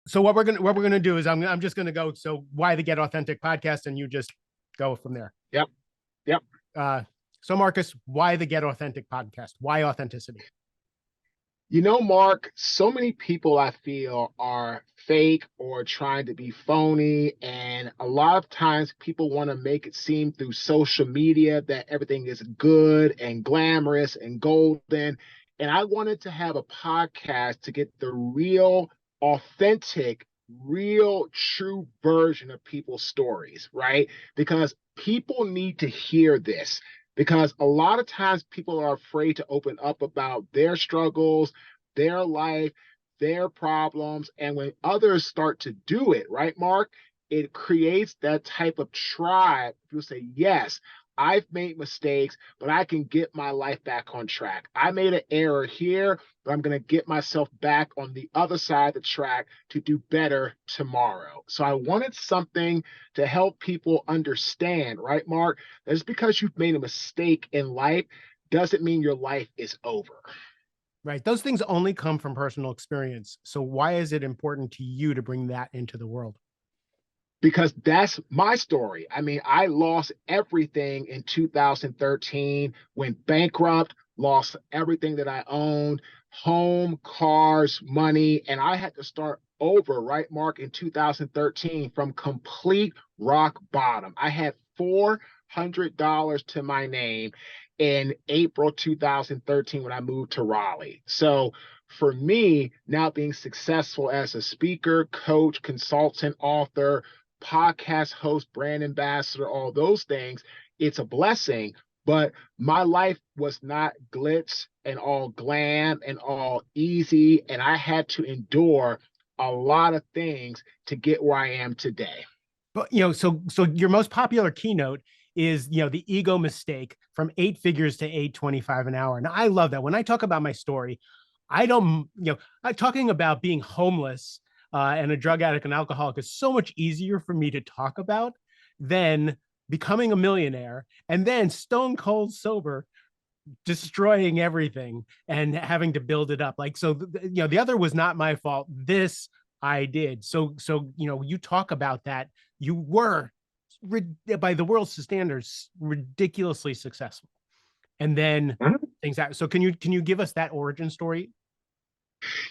So what we're gonna do is I'm just gonna go. So why the Get Authentic podcast, and you just go from there. Yep. Yep. Uh, so Marcus, why the Get Authentic podcast? Why authenticity? Mark, so many people I feel are fake or trying to be phony. And a lot of times people want to make it seem through social media that everything is good and glamorous and golden. And I wanted to have a podcast to get the real, authentic, real, true version of people's stories, right? Because people need to hear this because a lot of times people are afraid to open up about their struggles, their life, their problems. And when others start to do it, right, Mark, it creates that type of tribe. People say, yes, I've made mistakes, but I can get my life back on track. I made an error here, but I'm going to get myself back on the other side of the track to do better tomorrow. So I wanted something to help people understand, right, Mark? That just because you've made a mistake in life doesn't mean your life is over. Right. Those things only come from personal experience. So why is it important to you to bring that into the world? Because that's my story. I mean, I lost everything in 2013, went bankrupt, lost everything that I owned, home, cars, money, and I had to start over, right, Mark, in 2013 from complete rock bottom. I had $400 to my name in April 2013 when I moved to Raleigh. So for me, now being successful as a speaker, coach, consultant, author, podcast host, brand ambassador, all those things, it's a blessing. But my life was not glitz and all glam and all easy. And I had to endure a lot of things to get where I am today. But so your most popular keynote is the ego mistake from 8 figures to 825 an hour. And I love that. When I talk about my story, I don't, I'm talking about being homeless and a drug addict and alcoholic is so much easier for me to talk about than becoming a millionaire and then stone cold sober, destroying everything and having to build it up. Like, so, the other was not my fault. This I did. So, you talk about that. You were, by the world's standards, ridiculously successful. And then things that, so can you give us that origin story?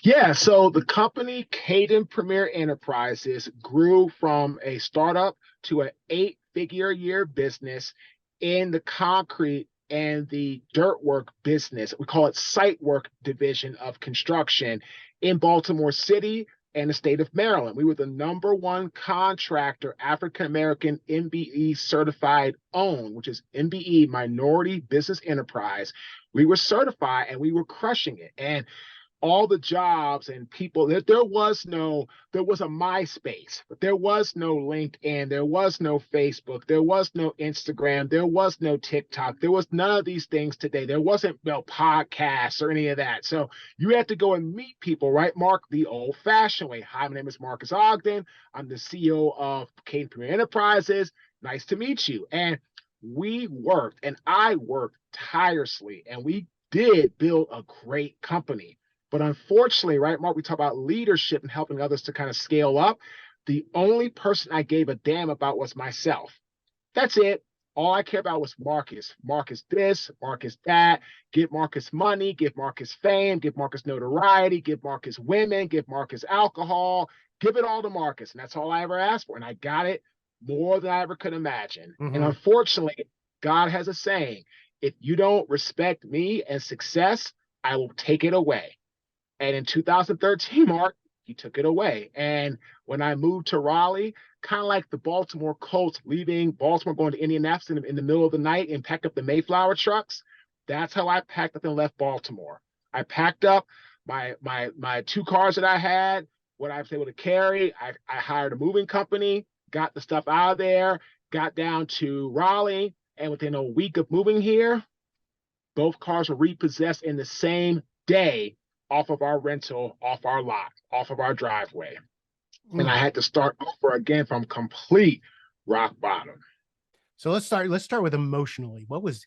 Yeah, so the company Caden Premier Enterprises grew from a startup to an eight-figure a year business in the concrete and the dirt work business. We call it site work division of construction in Baltimore City and the state of Maryland. We were the number one contractor, African American MBE certified owned, which is MBE, Minority Business Enterprise. We were certified and we were crushing it. And all the jobs and people that there was a MySpace, but there was no LinkedIn, there was no Facebook, there was no Instagram, there was no TikTok, there was none of these things today. There wasn't no podcasts or any of that. So you had to go and meet people, right, Mark, the old fashioned way. Hi, my name is Marques Ogden. I'm the CEO of Caden Premier Enterprises. Nice to meet you. And we worked and I worked tirelessly and we did build a great company. But unfortunately, right, Mark, we talk about leadership and helping others to kind of scale up. The only person I gave a damn about was myself. That's it. All I care about was Marcus. Marcus this, Marcus that. Give Marcus money, give Marcus fame, give Marcus notoriety, give Marcus women, give Marcus alcohol. Give it all to Marcus. And that's all I ever asked for. And I got it more than I ever could imagine. And Mm-hmm. unfortunately, God has a saying, if you don't respect me and success, I will take it away. And in 2013, Mark, he took it away. And when I moved to Raleigh, kind of like the Baltimore Colts leaving Baltimore, going to Indianapolis in the middle of the night and pack up the Mayflower trucks, that's how I packed up and left Baltimore. I packed up my two cars that I had, what I was able to carry. I hired a moving company, got the stuff out of there, got down to Raleigh, and within a week of moving here, both cars were repossessed in the same day off of our rental, off our lot, off of our driveway. And I Mm. had to start over again from complete rock bottom. So let's start with emotionally. What was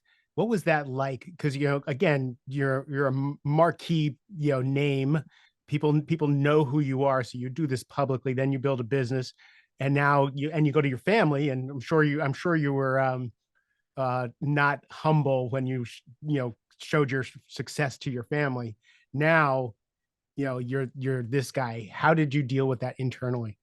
that like? Because again, you're a marquee name. people know who you are, so you do this publicly, then you build a business, and now you go to your family, and I'm sure you were not humble when you showed your success to your family. Now you're this guy. How did you deal with that internally?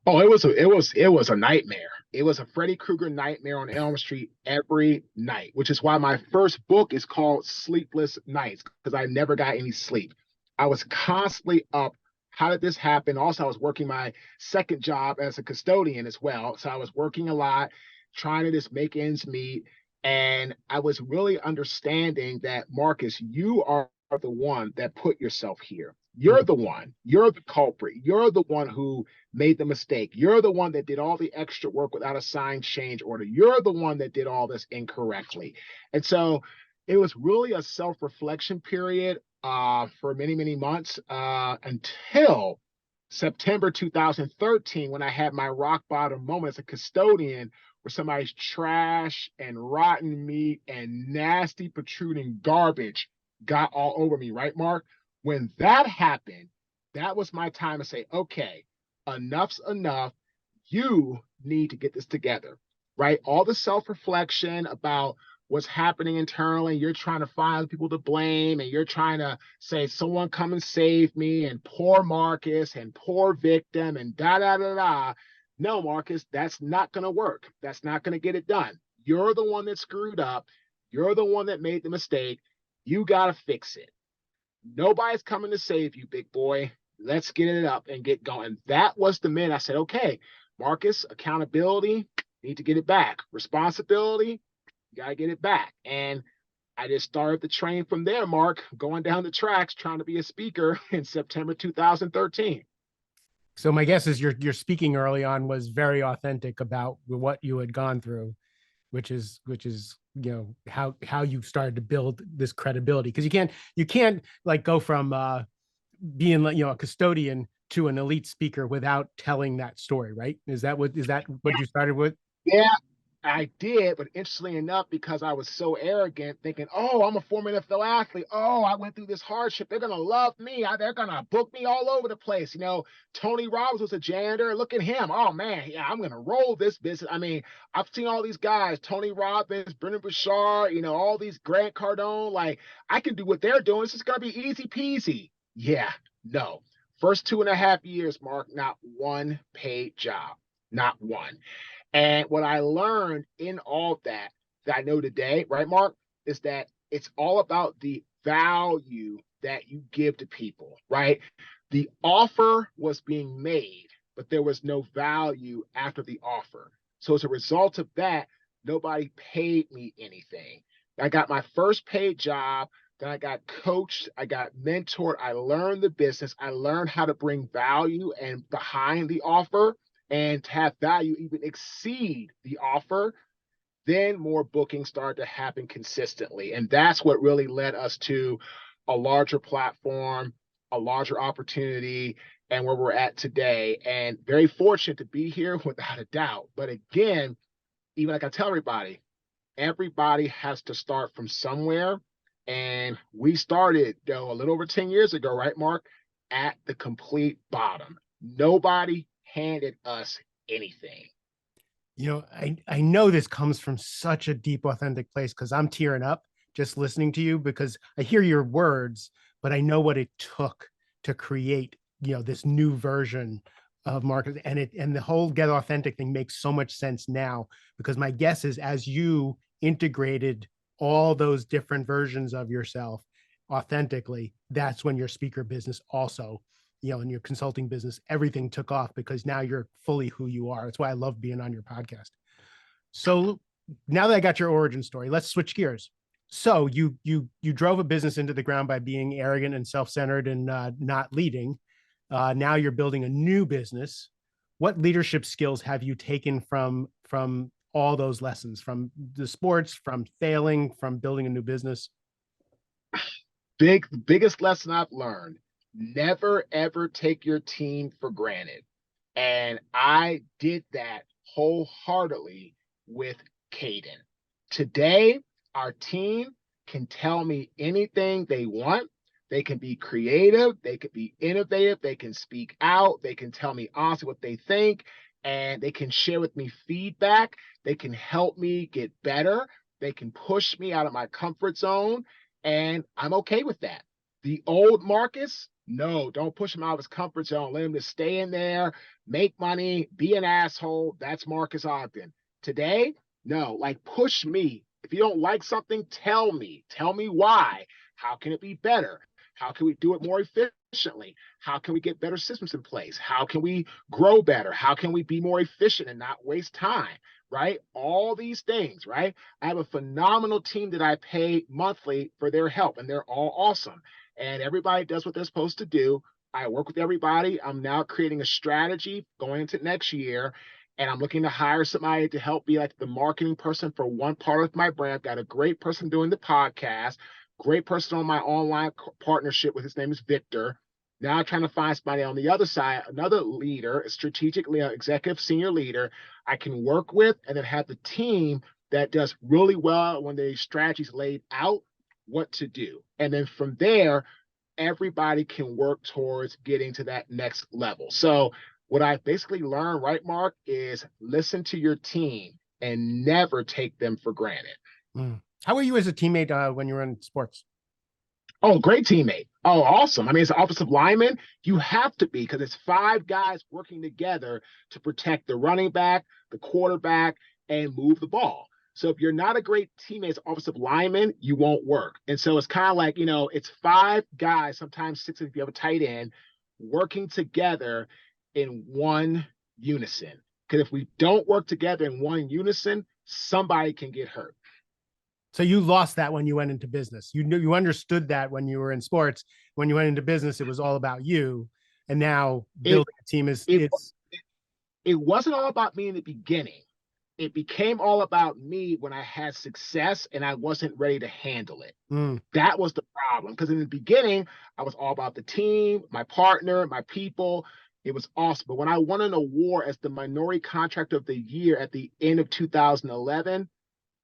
Oh, it was a nightmare. It was a Freddy Krueger nightmare on Elm Street every night, which is why my first book is called Sleepless Nights, because I never got any sleep. I was constantly up. How did this happen? Also, I was working my second job as a custodian as well. So I was working a lot, trying to just make ends meet. And I was really understanding that, Marcus, you are the one that put yourself here. You're Mm. the one. You're the culprit. You're the one who made the mistake. You're the one that did all the extra work without a signed change order. You're the one that did all this incorrectly. And so it was really a self reflection period for many, many months until September 2013, when I had my rock bottom moment as a custodian, where somebody's trash and rotten meat and nasty protruding garbage got all over me, right, Mark? When that happened, that was my time to say, okay, enough's enough. You need to get this together, right? All the self reflection about what's happening internally, you're trying to find people to blame, and you're trying to say, someone come and save me, and poor Marcus, and poor victim, and da da da da. No, Marcus, that's not going to work. That's not going to get it done. You're the one that screwed up. You're the one that made the mistake. You got to fix it. Nobody's coming to save you, big boy. Let's get it up and get going. That was the minute I said, okay, Marcus, accountability, need to get it back. Responsibility, you got to get it back. And I just started the train from there, Mark, going down the tracks, trying to be a speaker in September 2013. So my guess is your speaking early on was very authentic about what you had gone through, which is how you started to build this credibility, because you can't like go from being like a custodian to an elite speaker without telling that story, right? Is that what you started with? Yeah, I did, but interestingly enough, because I was so arrogant, thinking, "Oh, I'm a former NFL athlete. Oh, I went through this hardship. They're gonna love me. They're gonna book me all over the place." Tony Robbins was a janitor. Look at him. Oh man, yeah, I'm gonna roll this business. I mean, I've seen all these guys: Tony Robbins, Brendan Bouchard. All these Grant Cardone. Like, I can do what they're doing. This is gonna be easy peasy. Yeah, no. First 2.5 years, Mark, not one paid job, not one. And what I learned in all that I know today, right, Mark, is that it's all about the value that you give to people, right? The offer was being made, but there was no value after the offer. So as a result of that, nobody paid me anything. I got my first paid job. Then I got coached, I got mentored, I learned the business, I learned how to bring value and behind the offer, and to have value even exceed the offer. Then more bookings started to happen consistently. And that's what really led us to a larger platform, a larger opportunity, and where we're at today. And very fortunate to be here without a doubt. But again, even like I tell everybody has to start from somewhere. And we started, though, a little over 10 years ago, right, Mark, at the complete bottom. Nobody handed us anything. I know this comes from such a deep, authentic place, because I'm tearing up just listening to you, because I hear your words, but I know what it took to create, this new version of Marcus, and the whole get authentic thing makes so much sense now, because my guess is as you integrated all those different versions of yourself authentically, that's when your speaker business also, in your consulting business, everything took off, because now you're fully who you are. That's why I love being on your podcast. So now that I got your origin story, let's switch gears. So you drove a business into the ground by being arrogant and self-centered and not leading. Now you're building a new business. What leadership skills have you taken from all those lessons, from the sports, from failing, from building a new business? Biggest lesson I've learned: never ever take your team for granted. And I did that wholeheartedly with Caden. Today, our team can tell me anything they want. They can be creative, they can be innovative, they can speak out, they can tell me honestly what they think, and they can share with me feedback. They can help me get better. They can push me out of my comfort zone, and I'm okay with that. The old Marcus, no, don't push him out of his comfort zone. Let him just stay in there, make money, be an asshole. That's Marques Ogden. Today, no, like push me. If you don't like something, tell me. Tell me why. How can it be better? How can we do it more efficiently? How can we get better systems in place? How can we grow better? How can we be more efficient and not waste time? Right? All these things, right? I have a phenomenal team that I pay monthly for their help, and they're all awesome. And everybody does what they're supposed to do. I work with everybody. I'm now creating a strategy going into next year, and I'm looking to hire somebody to help be like the marketing person for one part of my brand. I've got a great person doing the podcast, great person on my online partnership with, his name is Victor. Now I'm trying to find somebody on the other side, another leader, a strategically executive senior leader I can work with, and then have the team that does really well when the strategy's laid out, what to do. And then from there, everybody can work towards getting to that next level. So what I basically learned, right, Mark, is listen to your team and never take them for granted. Mm. How were you as a teammate when you were in sports? Oh, great teammate. Oh, awesome. I mean, as an offensive lineman, you have to be, because it's five guys working together to protect the running back, the quarterback, and move the ball. So if you're not a great teammate as an offensive lineman, you won't work. And so it's kind of like, it's five guys, sometimes six if you have a tight end, working together in one unison. Because if we don't work together in one unison, somebody can get hurt. So you lost that when you went into business. You knew, you understood that when you were in sports. When you went into business, it was all about you. And now It building a team is it it's it wasn't all about me in the beginning. It became all about me when I had success and I wasn't ready to handle it. mm, That was the problem. Because in the beginning, I was all about the team, my partner, my people. It was awesome. But when I won an award as the minority contractor of the year at the end of 2011,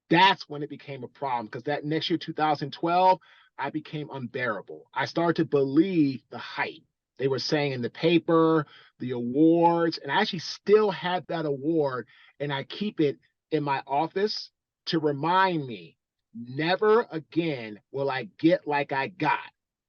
that's when it became a problem. Because that next year, 2012, I became unbearable. I started to believe the hype. They were saying in the paper, the awards, and I actually still had that award, and I keep it in my office to remind me never again will I get like I got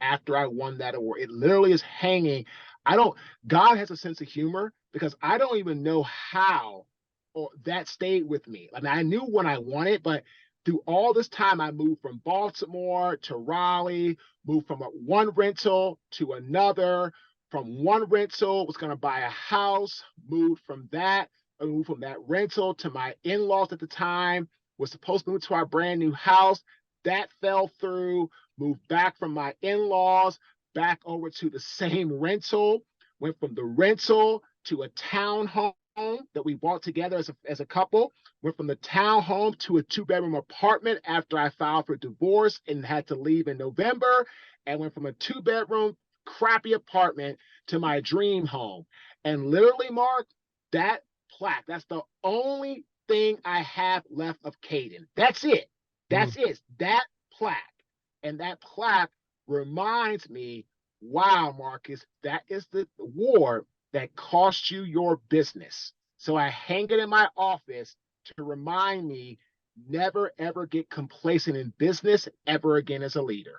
after I won that award. It literally is hanging. I don't, God has a sense of humor because I don't even know how or that stayed with me. I mean, I knew when I won it, but through all this time, I moved from Baltimore to Raleigh, moved from one rental to another. From one rental, was going to buy a house, moved from that, moved from that rental to my in-laws at the time, was supposed to move to our brand new house. That fell through, moved back from my in-laws, back over to the same rental, went from the rental to a townhome that we bought together as a couple, went from the townhome to a two-bedroom apartment after I filed for divorce and had to leave in November, and went from a two-bedroom crappy apartment to my dream home. And literally, Mark, that plaque, that's the only thing I have left of Caden. That's it. mm. That's it. That plaque. And that plaque reminds me, wow, Marcus, that is the award that cost you your business. So I hang it in my office to remind me never ever get complacent in business ever again as a leader.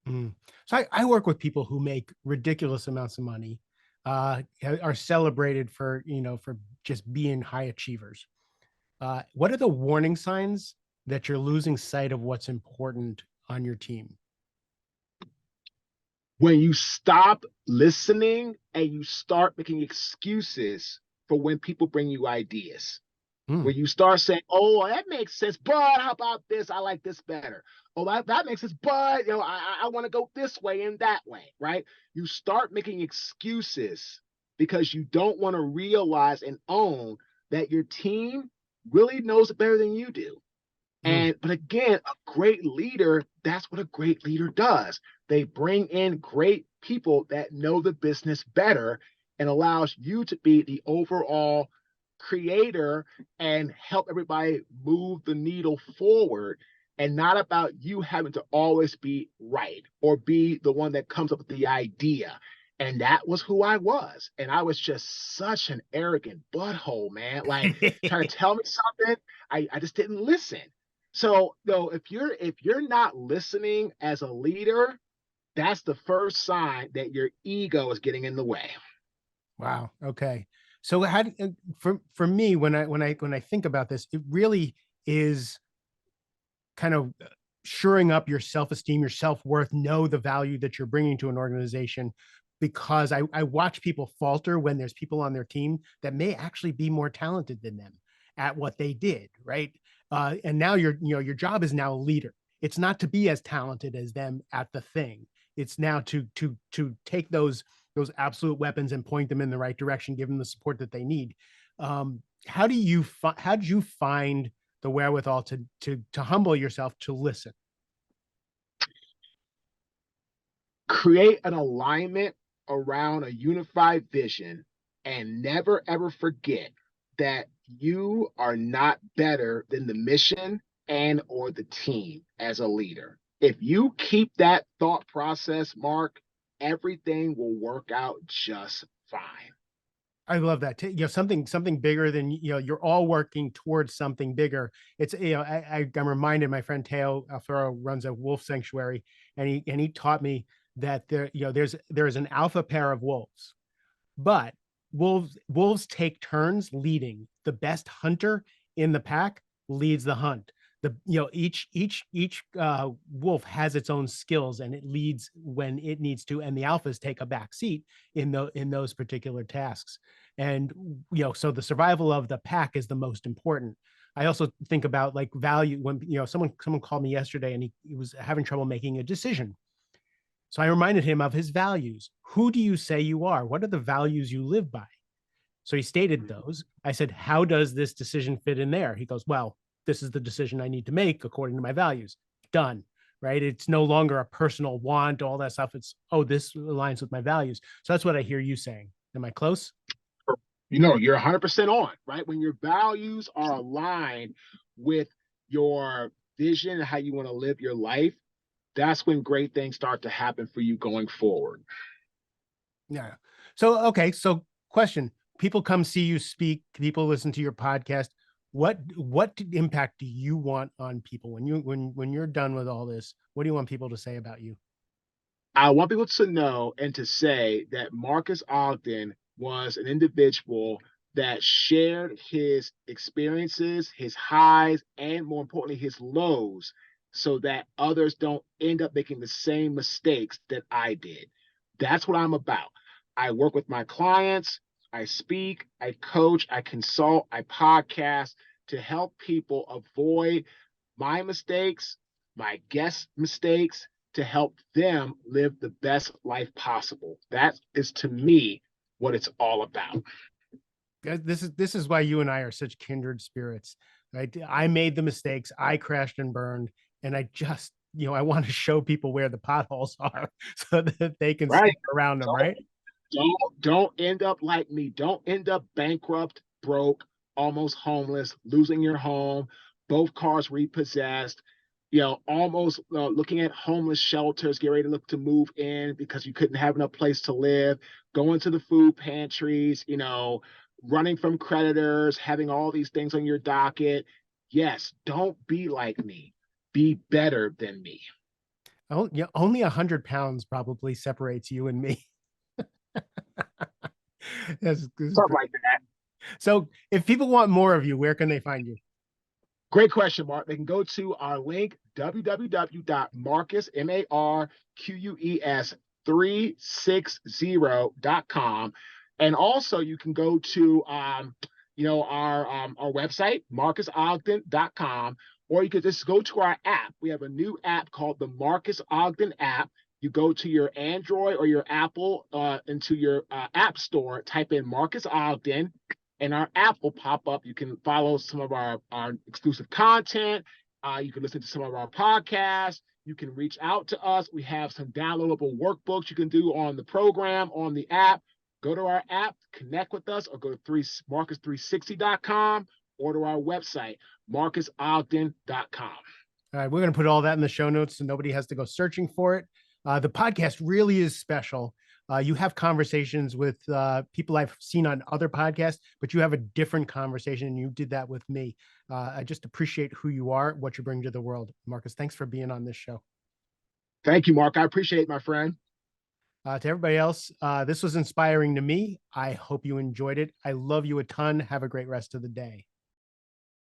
Mm. So I work with people who make ridiculous amounts of money, are celebrated for, for just being high achievers. What are the warning signs that you're losing sight of what's important on your team? When you stop listening and you start making excuses for when people bring you ideas. Mm, When you start saying, "Oh, that makes sense, but how about this? I like this better." Oh, that makes sense, but I want to go this way and that way, right? You start making excuses because you don't want to realize and own that your team really knows it better than you do. mm. But again, a great leader, that's what a great leader does. They bring in great people that know the business better and allows you to be the overall creator and help everybody move the needle forward. and not about you having to always be right or be the one that comes up with the idea. And that was who I was. And I was just such an arrogant butthole, man. Like trying to tell me something, I just didn't listen. So though, if you're not listening as a leader, that's the first sign that your ego is getting in the way. Wow. Okay. So for me, when I think about this, it really is kind of shoring up your self-esteem, your self-worth, know the value that you're bringing to an organization, because I watch people falter when there's people on their team that may actually be more talented than them at what they did, right? And now your job is now a leader. It's not to be as talented as them at the thing. It's now to take those absolute weapons and point them in the right direction, give them the support that they need. How did you find the wherewithal to humble yourself, to listen? Create an alignment around a unified vision and never ever forget that you are not better than the mission and or the team as a leader. If you keep that thought process, Mark, everything will work out just fine. I love that. Something bigger than, you're all working towards something bigger. It's, I'm reminded, my friend Teo Alfaro runs a wolf sanctuary, and he taught me that there's an alpha pair of wolves, but wolves take turns leading. The best hunter in the pack leads the hunt. Each wolf has its own skills, and it leads when it needs to, and the alphas take a back seat in those particular tasks. And so the survival of the pack is the most important. I also think about like value. When someone called me yesterday, and he was having trouble making a decision, so I reminded him of his values. Who do you say you are? What are the values you live by? So he stated those. I said, how does this decision fit in there? He goes, well, this is the decision I need to make according to my values. Done. Right. It's no longer a personal want, all that stuff. It's, oh, this aligns with my values. So that's what I hear you saying. Am I close? You're 100% on, right? When your values are aligned with your vision and how you want to live your life, that's when great things start to happen for you going forward. Yeah. So, okay. So question, people come see you speak, people listen to your podcast. What impact do you want on people when you're done with all this? What do you want people to say about you? I want people to know and to say that Marques Ogden was an individual that shared his experiences, his highs, and more importantly, his lows, so that others don't end up making the same mistakes that I did. That's what I'm about. I work with my clients, I speak, I coach, I consult, I podcast to help people avoid my mistakes, my guests' mistakes, to help them live the best life possible. That is to me what it's all about. This is why you and I are such kindred spirits. Right? I made the mistakes, I crashed and burned, and I just, I want to show people where the potholes are so that they can Right. skate around them, Don't, right? don't end up like me. Don't end up bankrupt, broke, almost homeless, losing your home, both cars repossessed, almost looking at homeless shelters, get ready to look to move in because you couldn't have enough place to live, going to the food pantries, running from creditors, having all these things on your docket. Yes, don't be like me. Be better than me. Oh, yeah, only 100 pounds probably separates you and me. This is Something great. like that. So if people want more of you, where can they find you? Great question, Mark. They can go to our link, www.marques, MARQUES 360.com. And also you can go to our website, marquesogden.com, or you could just go to our app. We have a new app called the Marques Ogden app. You go to your Android or your Apple into your app store, type in Marques Ogden, and our app will pop up. You can follow some of our exclusive content. You can listen to some of our podcasts. You can reach out to us. We have some downloadable workbooks you can do on the program, on the app. Go to our app, connect with us, or go to marques360.com or to our website, marquesogden.com. All right, we're going to put all that in the show notes so nobody has to go searching for it. The podcast really is special. You have conversations with people I've seen on other podcasts, but you have a different conversation, and you did that with me. I just appreciate who you are, what you bring to the world. Marcus, thanks for being on this show. Thank you, Mark. I appreciate it, my friend. To everybody else, this was inspiring to me. I hope you enjoyed it. I love you a ton. Have a great rest of the day.